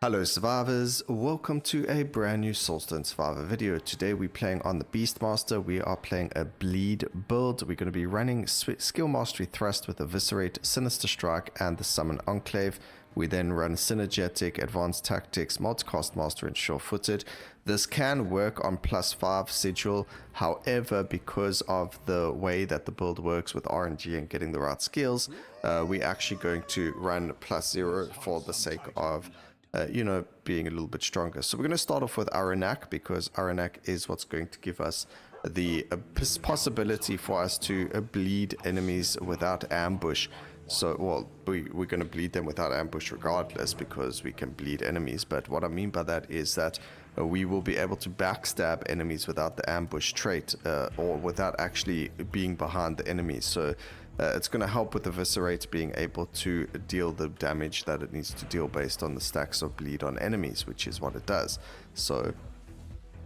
Hello survivors, welcome to a brand new Soulstone survivor video. Today we're playing on the Beastmaster. We are playing a bleed build. We're going to be running skill mastery thrust with Eviscerate, Sinister Strike and the Summon Enclave. We then run synergetic, advanced tactics, multicast master and sure-footed. This can work on +5 sigil. However, because of the way that the build works with RNG and getting the right skills, we're actually going to run +0 for the sake of being a little bit stronger. So we're going to start off with Aranak because Aranak is what's going to give us the possibility for us to bleed enemies without ambush. So, well, we're going to bleed them without ambush regardless because we can bleed enemies. But what I mean by that is that we will be able to backstab enemies without the ambush trait or without actually being behind the enemy. So it's going to help with the Eviscerate being able to deal the damage that it needs to deal based on the stacks of bleed on enemies, which is what it does. So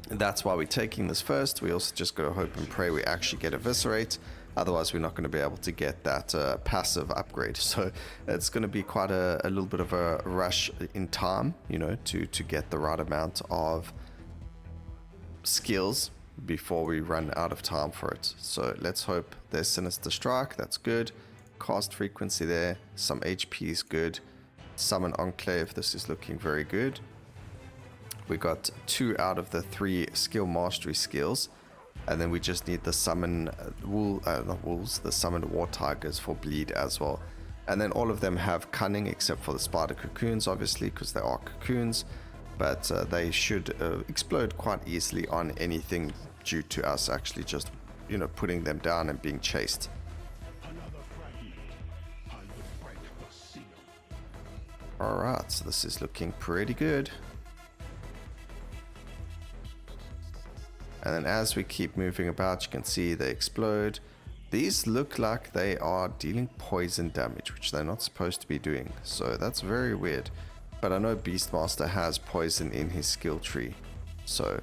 that's why we're taking this first. We also just got to hope and pray we actually get Eviscerate. Otherwise, we're not going to be able to get that passive upgrade. So it's going to be quite a little bit of a rush in time, to get the right amount of skills before we run out of time for it. So let's hope there's Sinister Strike. That's good. Cast frequency there. Some HP is good. Summon Enclave. This is looking very good. We got 2 out of the 3 skill mastery skills. And then we just need the summon the summoned war tigers for bleed as well. And then all of them have cunning except for the spider cocoons, obviously, because they are cocoons. But they should explode quite easily on anything due to us actually just, putting them down and being chased. Alright, so this is looking pretty good. And then as we keep moving about, you can see they explode. These look like they are dealing poison damage, which they're not supposed to be doing. So that's very weird. But I know Beastmaster has poison in his skill tree. So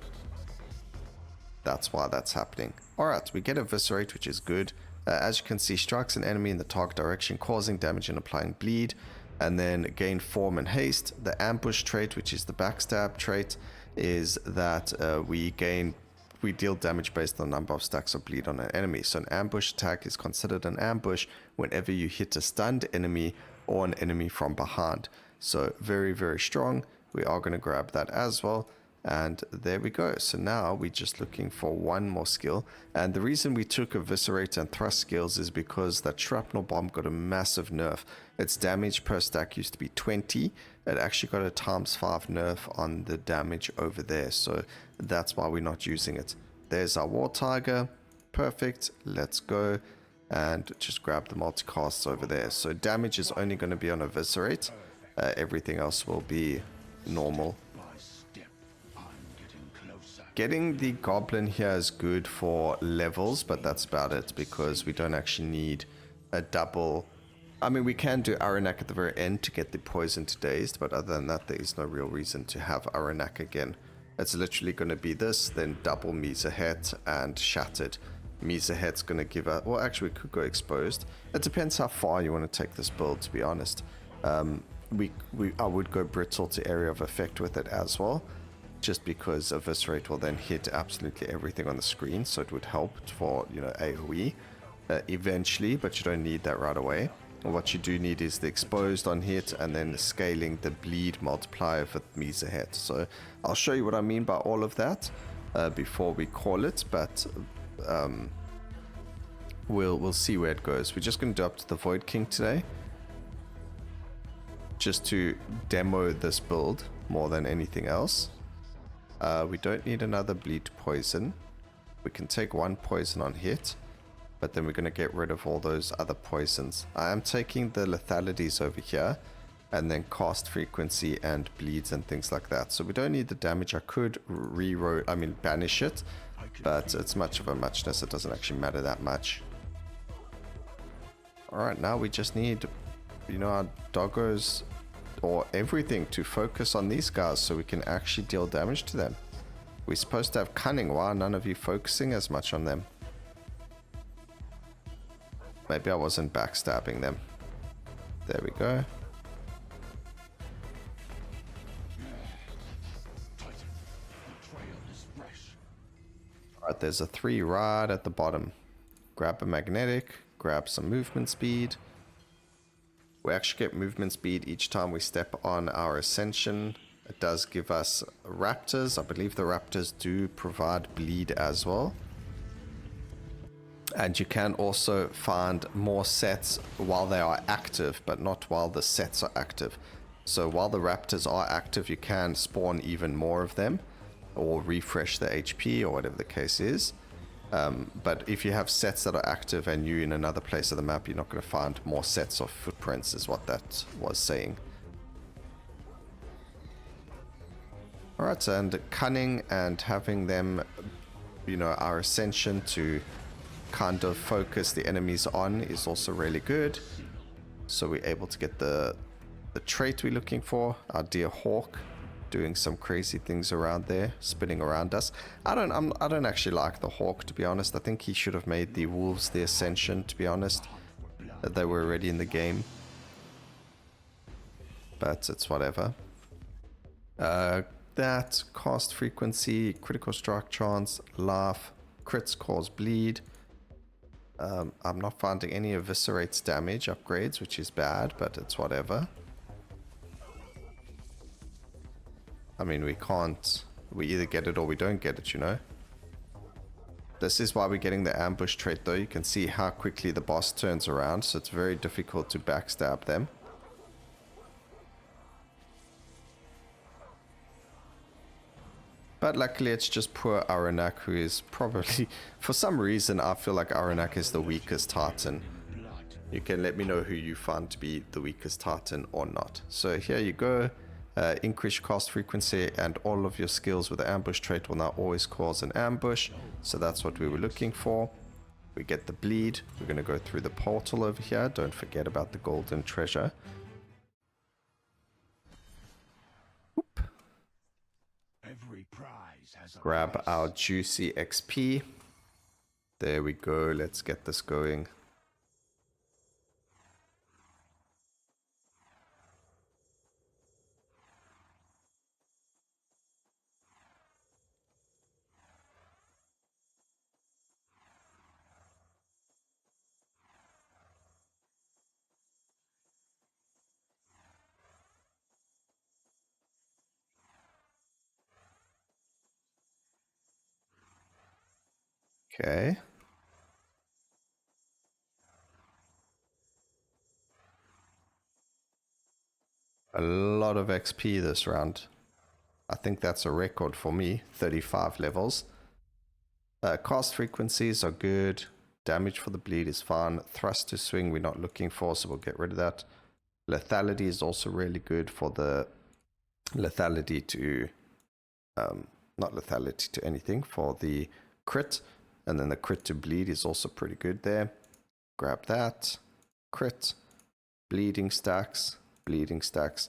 that's why that's happening. Alright, we get Eviscerate, which is good. As you can see, strikes an enemy in the target direction, causing damage and applying bleed. And then gain form and haste. The ambush trait, which is the backstab trait, is that we deal damage based on the number of stacks of bleed on an enemy. So an ambush attack is considered an ambush whenever you hit a stunned enemy or an enemy from behind. So very, very strong. We are going to grab that as well. And there we go. So now we're just looking for one more skill. And the reason we took Eviscerate and Thrust skills is because that Shrapnel Bomb got a massive nerf. Its damage per stack used to be 20. It actually got a ×5 nerf on the damage over there. So that's why we're not using it. There's our War Tiger. Perfect. Let's go. And just grab the multicasts over there. So damage is only going to be on Eviscerate. Everything else will be normal. Getting the Goblin here is good for levels, but that's about it because we don't actually need a double. I mean, we can do Aranak at the very end to get the poison to dazed, but other than that, there is no real reason to have Aranak again. It's literally going to be this, then double Misahet and Shattered. Misahet's going to give us, well, actually, we could go Exposed. It depends how far you want to take this build, to be honest. I would go Brittle to Area of Effect with it as well. Just because Eviscerate will then hit absolutely everything on the screen, so it would help for, AoE eventually, but you don't need that right away. What you do need is the Exposed on hit and then scaling the bleed multiplier for Misahet. So I'll show you what I mean by all of that before we call it, but we'll see where it goes. We're just going to do up to the Void King today, just to demo this build more than anything else. We don't need another bleed poison. We can take 1 poison on hit, but then we're going to get rid of all those other poisons. I am taking the lethalities over here, and then cast frequency and bleeds and things like that. So we don't need the damage. I could banish it, but it's much of a muchness. It doesn't actually matter that much. Alright, now we just need, our doggos or everything to focus on these guys so we can actually deal damage to them. We're supposed to have cunning. Why are none of you focusing as much on them? Maybe I wasn't backstabbing them. There we go. Right, there's a 3 right at the bottom. Grab a magnetic, grab some movement speed. We actually get movement speed each time we step on our ascension. It does give us raptors. I believe the raptors do provide bleed as well. And you can also find more sets while they are active, but not while the sets are active. So while the raptors are active, you can spawn even more of them or refresh the HP or whatever the case is. But if you have sets that are active and you're in another place of the map, you're not going to find more sets of footprints, is what that was saying. Alright, and cunning and having them, you know, our ascension to kind of focus the enemies on is also really good. So we're able to get the trait we're looking for, our dear hawk doing some crazy things around there, spinning around us. I don't actually like the hawk, to be honest. I think he should have made the wolves the ascension, to be honest. They were already in the game, but it's whatever. That cast frequency, critical strike chance, laugh, crits cause bleed. I'm not finding any eviscerates damage upgrades, which is bad, but it's whatever. I mean, we either get it or we don't get it, you know. This is why we're getting the ambush trait though. You can see how quickly the boss turns around, so it's very difficult to backstab them. But luckily it's just poor Aranak, who is probably, for some reason I feel like Aranak is the weakest Titan. You can let me know who you find to be the weakest Titan or not. So here you go. Increase cast frequency and all of your skills with the ambush trait will now always cause an ambush. So that's what we were looking for. We get the bleed. We're going to go through the portal over here. Don't forget about the golden treasure. Oop. Every prize has a Grab price. our juicy XP. There we go. Let's get this going. Okay. A lot of XP this round. I think that's a record for me. 35 levels. Cast frequencies are good. Damage for the bleed is fine. Thrust to swing we're not looking for, so we'll get rid of that. Lethality is also really good for the lethality to... not lethality to anything, for the crit. And then the crit to bleed is also pretty good there. Grab that. Crit. Bleeding stacks. Bleeding stacks.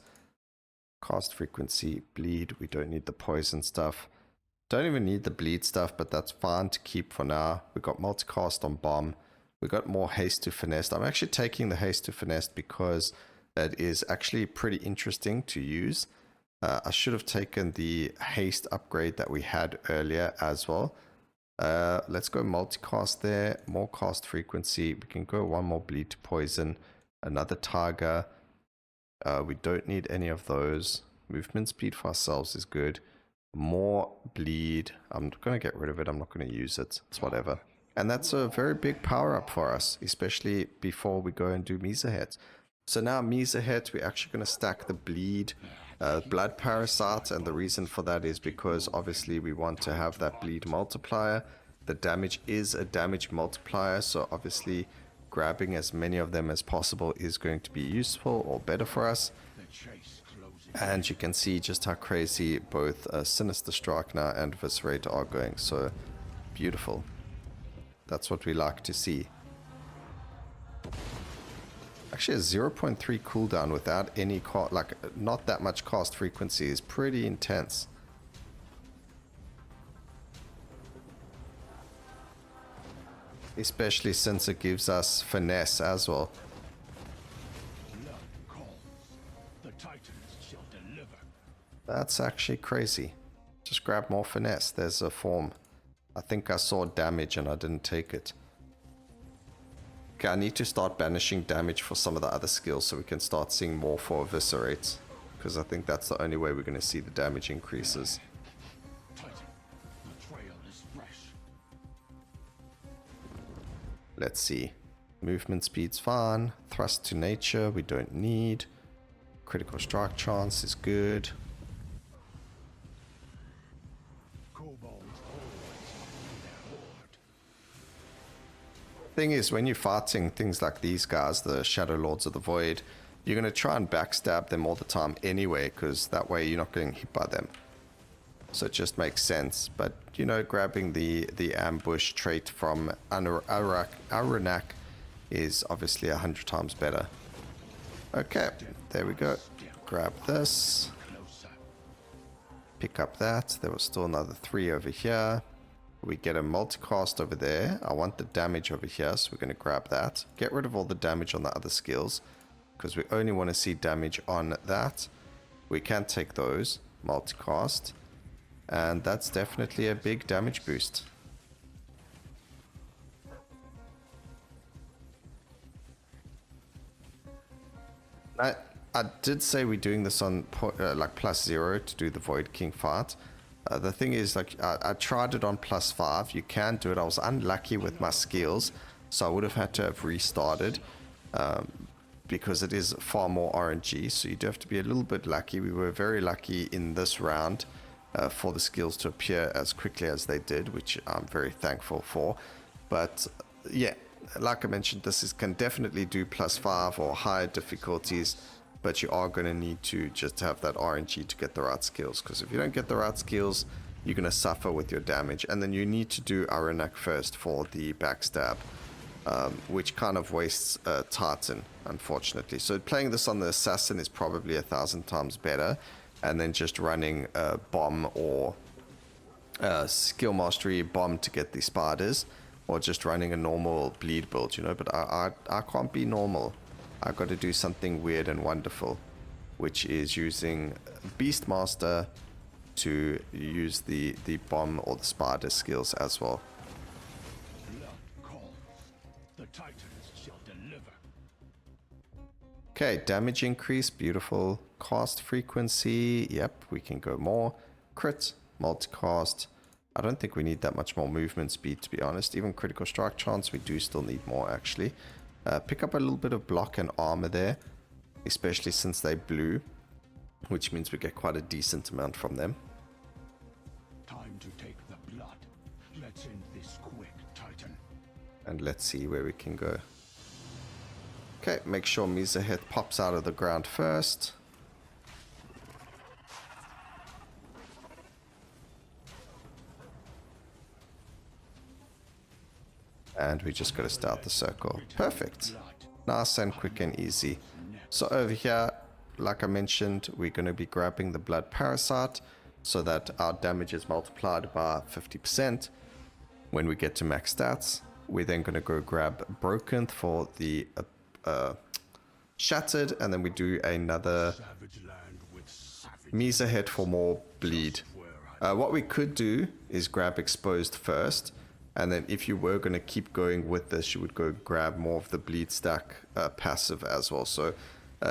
Cast frequency. Bleed. We don't need the poison stuff. Don't even need the bleed stuff, but that's fine to keep for now. We got multicast on bomb. We got more haste to finesse. I'm actually taking the haste to finesse because it is actually pretty interesting to use. I should have taken the haste upgrade that we had earlier as well. Let's go multicast there. More cast frequency. We can go one more bleed to poison. Another tiger. We don't need any of those. Movement speed for ourselves is good. More bleed. I'm going to get rid of it. I'm not going to use it. It's whatever. And that's a very big power up for us, especially before we go and do Mesohet. So now Mesohet, we're actually going to stack the bleed, blood parasite, and the reason for that is because obviously we want to have that bleed multiplier. The damage is a damage multiplier, so obviously grabbing as many of them as possible is going to be useful or better for us. And you can see just how crazy both Sinister Strike now and Eviscerate are going. So beautiful. That's what we like to see. Actually a 0.3 cooldown without any not that much cast frequency is pretty intense. Especially since it gives us finesse as well. That's actually crazy. Just grab more finesse. There's a form. I think I saw damage and I didn't take it. Okay, I need to start banishing damage for some of the other skills so we can start seeing more for Eviscerate. Because I think that's the only way we're going to see the damage increases. Titan, the trail is fresh. Let's see. Movement speed's fine. Thrust to nature we don't need. Critical strike chance is good. Kobolds always find their horde. Thing is, when you're fighting things like these guys, the Shadow Lords of the Void, you're going to try and backstab them all the time anyway, because that way you're not getting hit by them. So it just makes sense. But, you know, grabbing the ambush trait from Aranak is obviously 100 times better. Okay, there we go. Grab this. Pick up that. There was still another 3 over here. We get a multicast over there. I want the damage over here, so we're going to grab that. Get rid of all the damage on the other skills, because we only want to see damage on that. We can take those. Multicast. And that's definitely a big damage boost. I did say we're doing this on like +0 to do the Void King fight. The thing is, like, I tried it on +5. You can do it. I was unlucky with my skills, so I would have had to have restarted because it is far more RNG. So you do have to be a little bit lucky. We were very lucky in this round for the skills to appear as quickly as they did, which I'm very thankful for. But yeah, like I mentioned, this can definitely do +5 or higher difficulties. But you are going to need to just have that RNG to get the right skills. Because if you don't get the right skills, you're going to suffer with your damage. And then you need to do Aranak first for the backstab. Which kind of wastes Titan, unfortunately. So playing this on the Assassin is probably 1,000 times better. And then just running a bomb or skill mastery bomb to get the spiders. Or just running a normal bleed build, you know. But I can't be normal. I got to do something weird and wonderful, which is using Beastmaster to use the bomb or the spider skills as well. Blood call. The Titans shall deliver. Okay, damage increase, beautiful. Cast frequency, yep, we can go more. Crit, multicast. I don't think we need that much more movement speed, to be honest. Even critical strike chance, we do still need more, actually. Pick up a little bit of block and armor there, especially since they blue, which means we get quite a decent amount from them. Time to take the blood. Let's end this quick, Titan. And let's see where we can go. Okay, make sure Misa head pops out of the ground first. And we just got to start the circle. Perfect. Nice and quick and easy. So over here, like I mentioned, we're going to be grabbing the blood parasite so that our damage is multiplied by 50% when we get to max stats. We're then going to go grab Broken for the Shattered, and then we do another Misa head for more bleed. What we could do is grab Exposed first. And then if you were going to keep going with this, you would go grab more of the bleed stack passive as well. So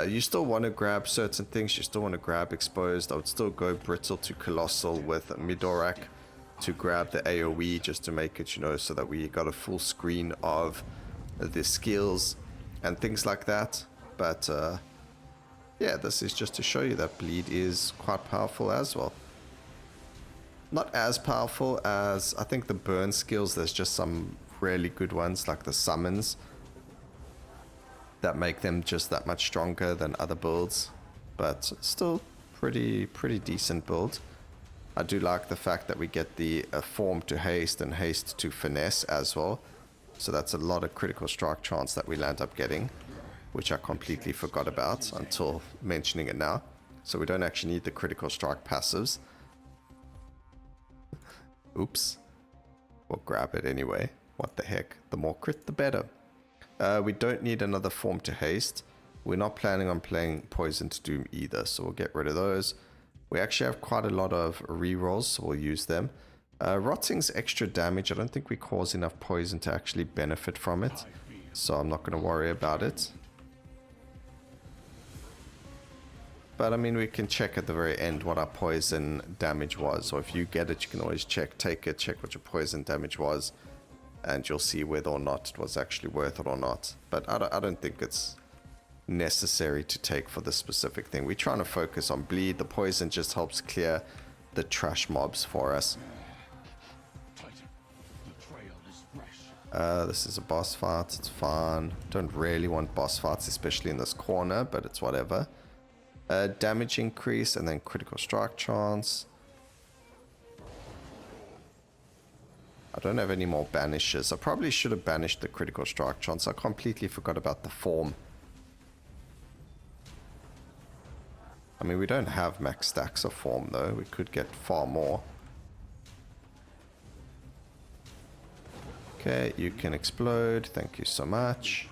you still want to grab certain things. You still want to grab Exposed. I would still go Brittle to Colossal with Midorak to grab the AoE just to make it, you know, so that we got a full screen of the skills and things like that. But yeah, this is just to show you that bleed is quite powerful as well. Not as powerful as, I think, the burn skills. There's just some really good ones, like the summons, that make them just that much stronger than other builds. But still pretty decent build. I do like the fact that we get the form to haste and haste to finesse as well. So that's a lot of critical strike chance that we'll end up getting, which I completely forgot about until mentioning it now. So we don't actually need the critical strike passives. Oops. We'll grab it anyway. What the heck? The more crit, the better. We don't need another form to haste. We're not planning on playing Poison to Doom either, so we'll get rid of those. We actually have quite a lot of rerolls, so we'll use them. Rotting's extra damage. I don't think we cause enough poison to actually benefit from it. So I'm not going to worry about it. But I mean, we can check at the very end what our poison damage was. Or if you get it, you can always take it, check what your poison damage was. And you'll see whether or not it was actually worth it or not. But I don't think it's necessary to take for this specific thing. We're trying to focus on bleed. The poison just helps clear the trash mobs for us. This is a boss fight. It's fun. Don't really want boss fights, especially in this corner, but it's whatever. Damage increase and then critical strike chance. I don't have any more banishes. I probably should have banished the critical strike chance. I completely forgot about the form. I mean, we don't have max stacks of form though. We could get far more. Okay, you can explode. Thank you so much.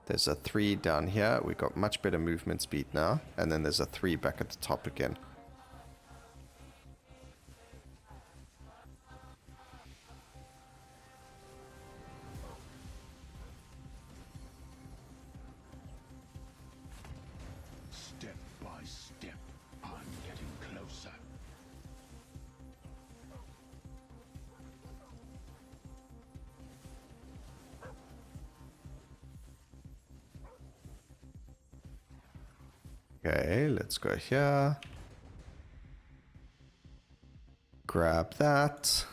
There's a 3 down here. We got much better movement speed now. And then there's a 3 back at the top again. Step by step, I'm getting closer. Okay, let's go here. Grab that.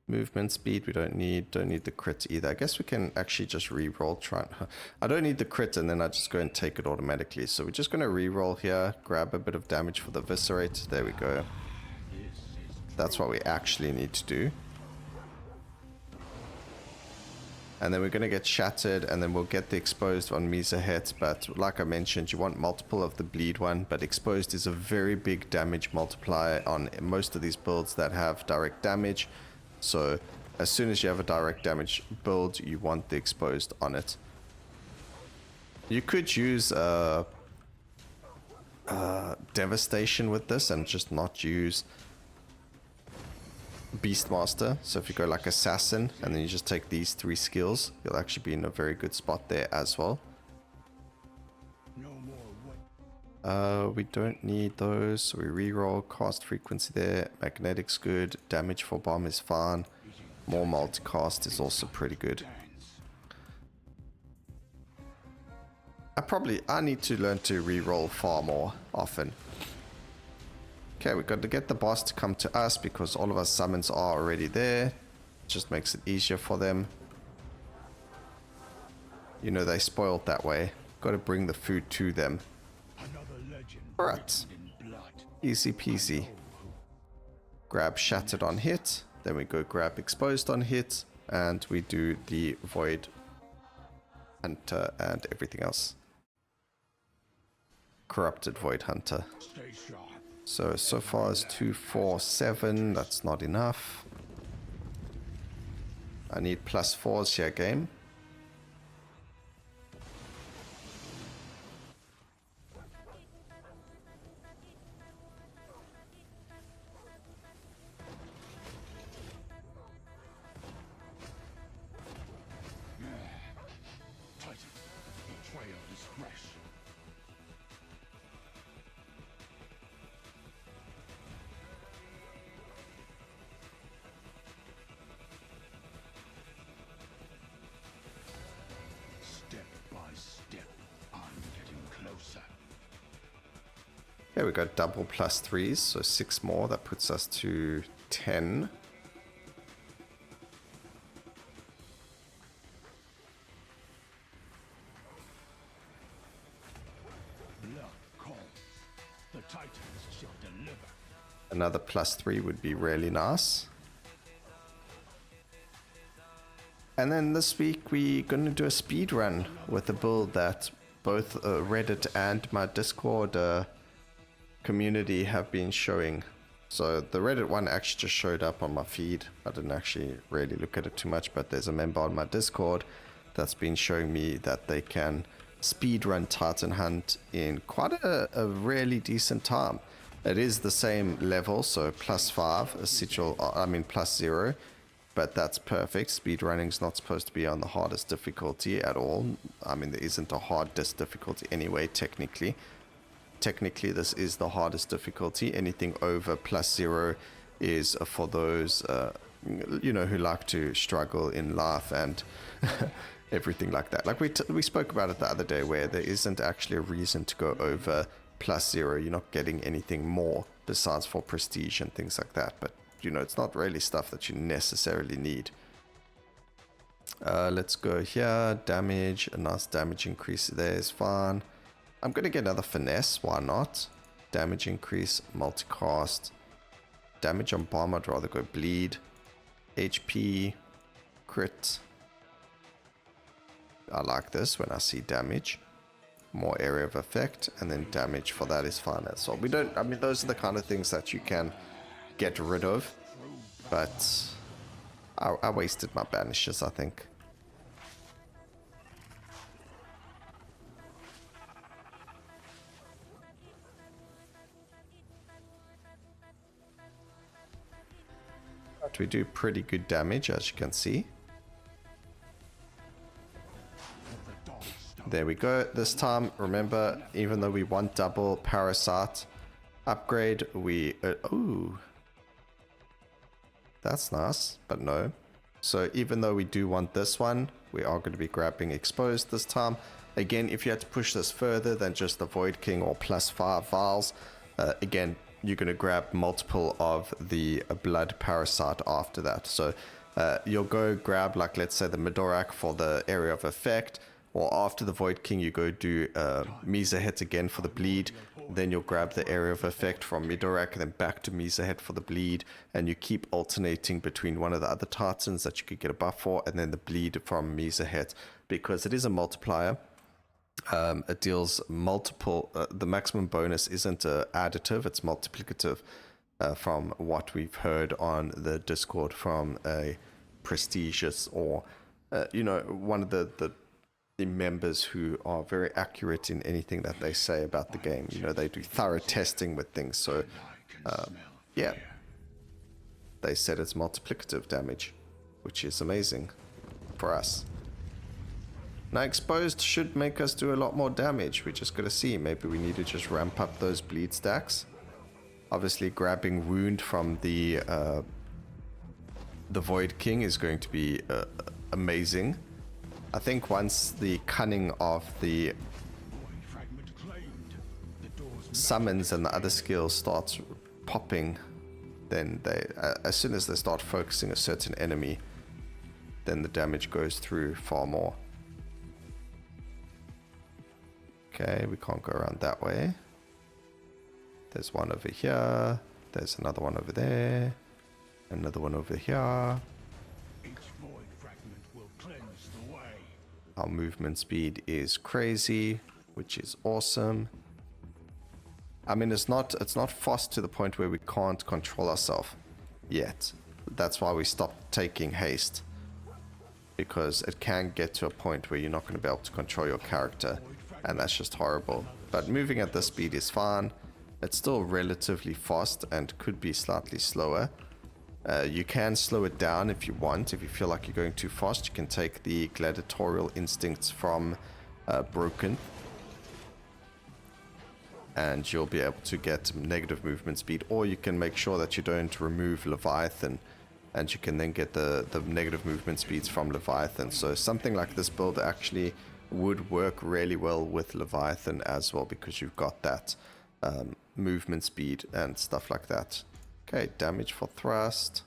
Movement speed we don't need the crit either. I guess we can actually just re-roll. I don't need the crit and then I just go and take it automatically. So we're just going to re-roll here, grab a bit of damage for the Eviscerate. There we go. That's what we actually need to do. And then we're going to get shattered and then we'll get the exposed on Misa hit. But like I mentioned, you want multiple of the bleed one. But exposed is a very big damage multiplier on most of these builds that have direct damage. So as soon as you have a direct damage build, you want the exposed on it. You could use devastation with this and just not use Beastmaster. So if you go like Assassin and then you just take these 3 skills, you'll actually be in a very good spot there as well. We don't need those, so we reroll. Cast frequency there. Magnetic's good. Damage for bomb is fine. More multicast is also pretty good. I need to learn to reroll far more often. Okay, we've got to get the boss to come to us because all of our summons are already there. Just makes it easier for them. You know, they spoiled that way. Got to bring the food to them. Alright. Easy peasy. Grab Shattered on hit. Then we go grab Exposed on hit. And we do the Void Hunter and everything else. Corrupted Void Hunter. So far as 2, 4, 7. That's not enough. I need +4s here, game. Okay, we got double +3s, so 6 more. That puts us to 10. Another +3 would be really nice. And then this week we're going to do a speed run with a build that both Reddit and my Discord community have been showing. So the Reddit one actually just showed up on my feed. I didn't actually really look at it too much, but there's a member on my Discord that's been showing me that they can speed run Titan Hunt in quite a really decent time. It is the same level, so +5, a sigil, I mean +0, but that's perfect. Speedrunning's not supposed to be on the hardest difficulty at all. I mean, there isn't a hardest difficulty anyway, technically. Technically, this is the hardest difficulty. Anything over +0 is for those, you know, who like to struggle in life and everything like that. Like we spoke about it the other day, where there isn't actually a reason to go over +0. You're not getting anything more besides for prestige and things like that. But, you know, it's not really stuff that you necessarily need. Let's go here. Damage. A nice damage increase there is fine. I'm going to get another finesse. Why not? Damage increase. Multicast. Damage on bomb. I'd rather go bleed. HP. Crit. I like this when I see damage. More area of effect, and then damage for that is fine as well. We don't, I mean, those are the kind of things that you can get rid of, but I wasted my banishes, I think. But we do pretty good damage, as you can see. There we go. This time, remember, even though we want double parasite upgrade, we... ooh. That's nice, but no. So even though we do want this one, we are going to be grabbing exposed this time. Again, if you had to push this further than just the Void King or +5 vials, again, you're going to grab multiple of the blood parasite after that. So you'll go grab, like, let's say the Midorak for the area of effect, or after the Void King, you go do Mizahit again for the bleed. Then you'll grab the area of effect from Midorak, and then back to Mizahit for the bleed. And you keep alternating between one of the other Titans that you could get a buff for, and then the bleed from Mizahit. Because it is a multiplier. It deals multiple... the maximum bonus isn't additive, it's multiplicative. From what we've heard on the Discord from a prestigious or, you know, one of the members who are very accurate in anything that they say about the game. You know, they do thorough testing with things. So, yeah, they said it's multiplicative damage, which is amazing for us. Now, exposed should make us do a lot more damage. We just got to see. Maybe we need to just ramp up those bleed stacks. Obviously, grabbing wound from the Void King is going to be amazing. I think once the cunning of the summons and the other skills starts popping, then they, as soon as they start focusing a certain enemy, then the damage goes through far more. Okay, we can't go around that way. There's one over here. There's another one over there. Another one over here. Our movement speed is crazy, which is awesome. I mean, it's not fast to the point where we can't control ourselves yet. That's why we stopped taking haste, because it can get to a point where you're not going to be able to control your character, and that's just horrible. But moving at this speed is fine. It's still relatively fast and could be slightly slower. You can slow it down if you want. If you feel like you're going too fast, you can take the gladiatorial instincts from Broken, and you'll be able to get negative movement speed. Or you can make sure that you don't remove Leviathan, and you can then get the negative movement speeds from Leviathan. So something like this build actually would work really well with Leviathan as well, because you've got that movement speed and stuff like that. Okay, damage for thrust,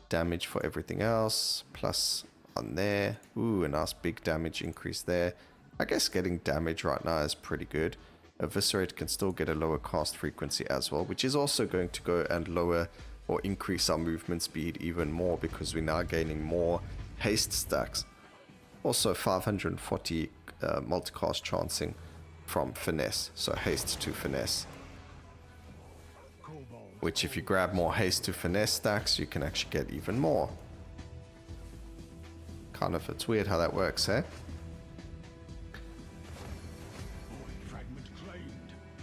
damage for everything else, plus on there. Ooh, a nice big damage increase there. I guess getting damage right now is pretty good. Eviscerate can still get a lower cast frequency as well, which is also going to go and lower or increase our movement speed even more, because we're now gaining more haste stacks. Also 540 multicast chancing from finesse, so haste to finesse. Which, if you grab more haste to finesse stacks, you can actually get even more. Kind of, it's weird how that works, eh?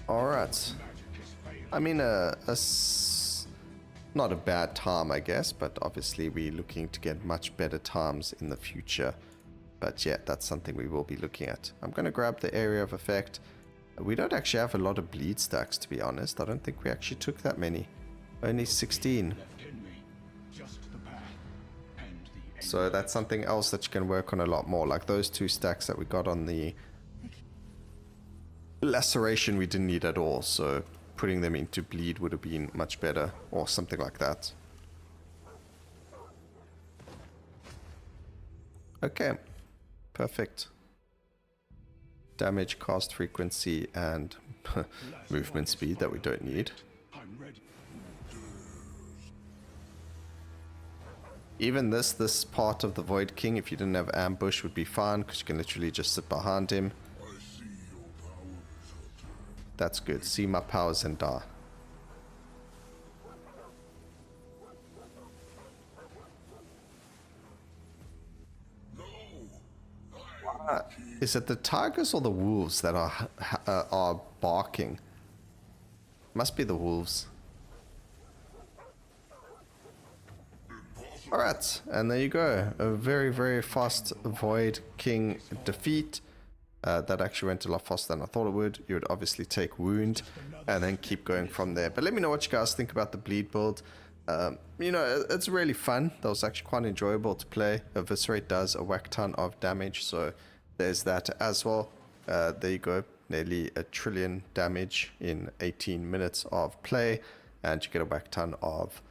Alright. I mean, not a bad time, I guess, but obviously we're looking to get much better times in the future. But yeah, that's something we will be looking at. I'm going to grab the area of effect. We don't actually have a lot of bleed stacks, to be honest. I don't think we actually took that many. Only 16. So that's something else that you can work on a lot more. Like those 2 stacks that we got on the laceration we didn't need at all. So putting them into bleed would have been much better, or something like that. Okay, perfect. Damage, cast frequency, and movement speed that we don't need. Even this part of the Void King, if you didn't have ambush, would be fine, because you can literally just sit behind him. That's good. See my powers and die. Is it the tigers or the wolves that are barking? Must be the wolves. Alright, and there you go. A very, very fast Void King defeat. That actually went a lot faster than I thought it would. You would obviously take wound and then keep going from there. But let me know what you guys think about the bleed build. You know, it's really fun. That was actually quite enjoyable to play. Eviscerate does a whack ton of damage, so there's that as well. There you go. Nearly 1 trillion damage in 18 minutes of play, and you get a whack ton of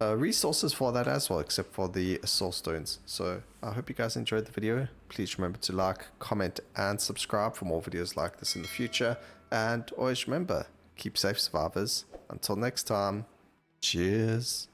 resources for that as well, except for the Soulstones. So I hope you guys enjoyed the video. Please remember to like, comment, and subscribe for more videos like this in the future. And always remember, keep safe, survivors. Until next time, cheers.